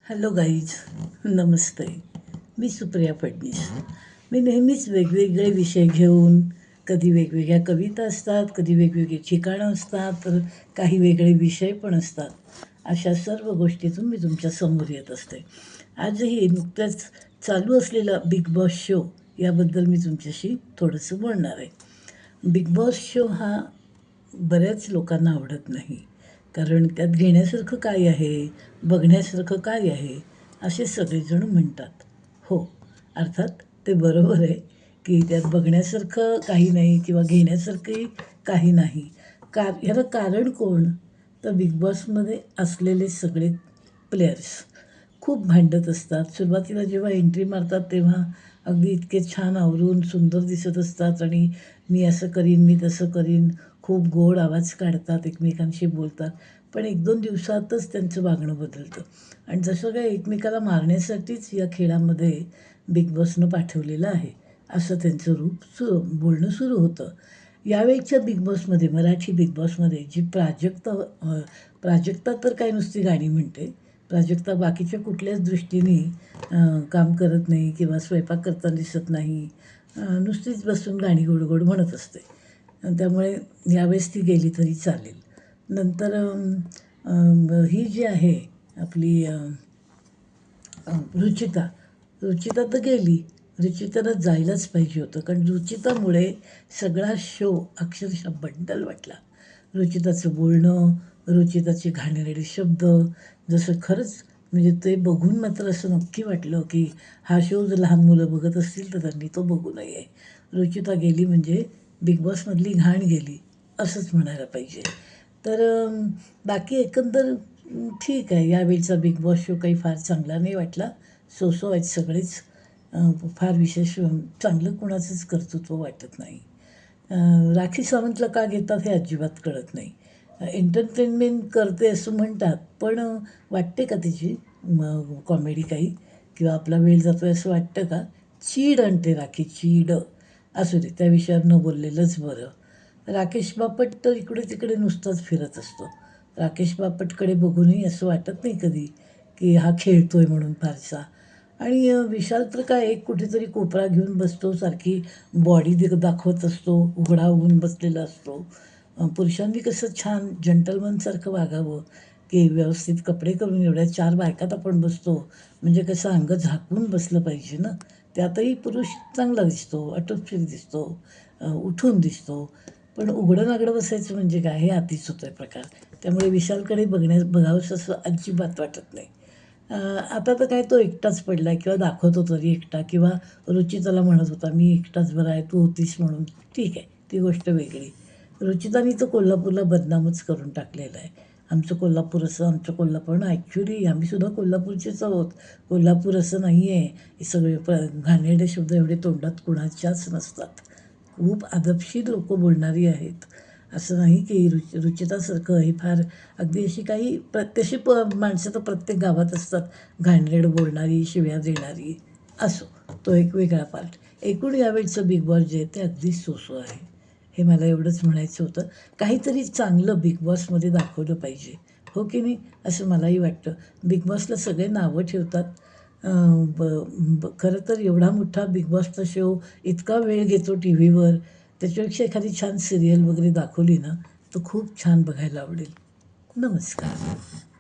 Hello guys, नमस्ते. मी सुप्रिया फडणीस. मी नेहमीच वेगवेगळे विषय घेऊन, कधी वेगवेगळ्या कविता असतात, कधी वेगवेगळी ठिकाणं असतात, तर काही वेगळे विषय पण असतात. अशा सर्व गोष्टीतून मी तुमच्या समोर येत असते. आजही नुकत्याच चालू असलेला बिग बॉस शो याबद्दल मी तुमच्याशी थोडंसं बोलणार आहे. बिग बॉस शो हा बऱ्याच लोकांना आवडत नाही. कारण त्यात घेण्यासारखं काय आहे, बघण्यासारखं काय आहे, असे सगळेजण म्हणतात. हो, अर्थात ते बरोबर आहे, की त्यात बघण्यासारखं काही नाही किंवा घेण्यासारखंही काही नाही. ह्याला कारण कोण? तर बिग बॉसमध्ये असलेले सगळे प्लेयर्स खूप भांडत असतात. सुरुवातीला जेव्हा एंट्री मारतात तेव्हा अगदी इतके छान आवरून सुंदर दिसत असतात आणि मी असं करीन, मी तसं करीन, खूप गोड आवाज काढतात, एकमेकांशी बोलतात. पण 1-2 दिवसातच त्यांचं वागणं बदलतं आणि जसं काय एकमेकाला मारण्यासाठीच या खेळामध्ये बिग बॉसनं पाठवलेलं आहे, असं त्यांचं रूप बोलणं सुरू होतं. यावेळच्या बिग बॉसमध्ये, मराठी बिग बॉसमध्ये जी प्राजक्ता तर काय नुसती गाणी म्हणते. प्राजक्ता बाकीच्या कुठल्याच दृष्टीने काम करत नाही किंवा स्वयंपाक करताना दिसत नाही. नुसतीच बसून गाणी गोड गोड म्हणत असते. त्यामुळे यावेळेस ती गेली तरी चालेल. नंतर ही जी आहे आपली रुचिता. रुचिता तर गेली. रुचिताला जायलाच पाहिजे होतं, कारण रुचितामुळे सगळा शो अक्षरशः बंडल वाटला. रुचिताचं बोलणं, रुचिताचे घाणेरडे शब्द, जसं खरंच म्हणजे ते बघून मात्र असं नक्की वाटलं, की हा शो जर लहान मुलं बघत असतील तर त्यांनी तो बघू नये. रुचिता गेली म्हणजे बिग बॉसमधली घाण गेली, असंच म्हणायला पाहिजे. तर बाकी एकंदर ठीक आहे. यावेळचा बिग बॉस शो काही फार चांगला नाही वाटला. सो आहेत सगळेच. फार विशेष चांगलं कोणाचंच कर्तृत्व वाटत नाही. राखी सावंतला का घेतात हे अजिबात कळत नाही. एंटरटेनमेंट करते असं म्हणतात, पण वाटते का तिची कॉमेडी काही किंवा आपला वेळ जातो आहे असं वाटतं का? चीड आणते राखी, चीड. असू दे, त्या विषयावर न बोललेलंच बरं. राकेश बापट तर इकडे-तिकडे नुसताच फिरत असतो. राकेश बापटकडे बघूनही असं वाटत नाही कधी, की हा खेळतोय म्हणून फारसा. आणि विशाल तर काय एक कुठेतरी कोपरा घेऊन बसतो, सारखी बॉडी दाखवत असतो, उघडा होऊन बसलेला असतो. पुरुषांनी कसं छान जंटलमनसारखं वागावं, की व्यवस्थित कपडे करून एवढ्या 4 बायकात आपण बसतो, म्हणजे कसं अंग झाकून बसलं पाहिजे ना. त्यातही पुरुष चांगला दिसतो, आटोपशीर दिसतो, उठून दिसतो. पण उघडं-नागडं बसायचं म्हणजे काय, हे अतिच होतोय प्रकार. त्यामुळे विशालकडे बघावंसं असं अजिबात वाटत नाही. आता तर काय तो एकटाच पडला आहे किंवा दाखवतो तरी एकटा किंवा रुचिताला म्हणत होता, "मी एकटाच बरा आहे, तू होतीस म्हणून." ठीक आहे, ती गोष्ट वेगळी. रुचितानी तर कोल्हापूरला बदनामच करून टाकलेलं आहे. आमचं कोल्हापूर असं, आमचं कोल्हापूर ना ॲक्च्युअली आम्ही सुद्धा कोल्हापूरचेच आहोत. कोल्हापूर असं नाही आहे. हे सगळे घाणेरडे शब्द एवढे तोंडात कुणाच्याच नसतात. खूप अदबशीर लोकं बोलणारी आहेत. असं नाही की रुचितासारखं हे फार अगदी अशी काही तशी माणसं तर प्रत्येक गावात असतात, घाणेरडं बोलणारी, शिव्या देणारी. असो, तो एक वेगळा पार्ट. एकूण यावेळचं बिग बॉस जे आहे ते अगदी सो आहे. हे मला एवढंच म्हणायचं होतं. काहीतरी चांगलं बिग बॉसमध्ये दाखवलं पाहिजे. हो की नाही? असं मलाही वाटतं. बिग बॉसला सगळे नावं ठेवतात. ब ब खरं तर एवढा मोठा बिग बॉसचा शो इतका वेळ घेतो टीव्हीवर, त्याच्यापेक्षा एखादी छान सिरियल वगैरे दाखवली ना, तर खूप छान बघायला आवडेल. नमस्कार.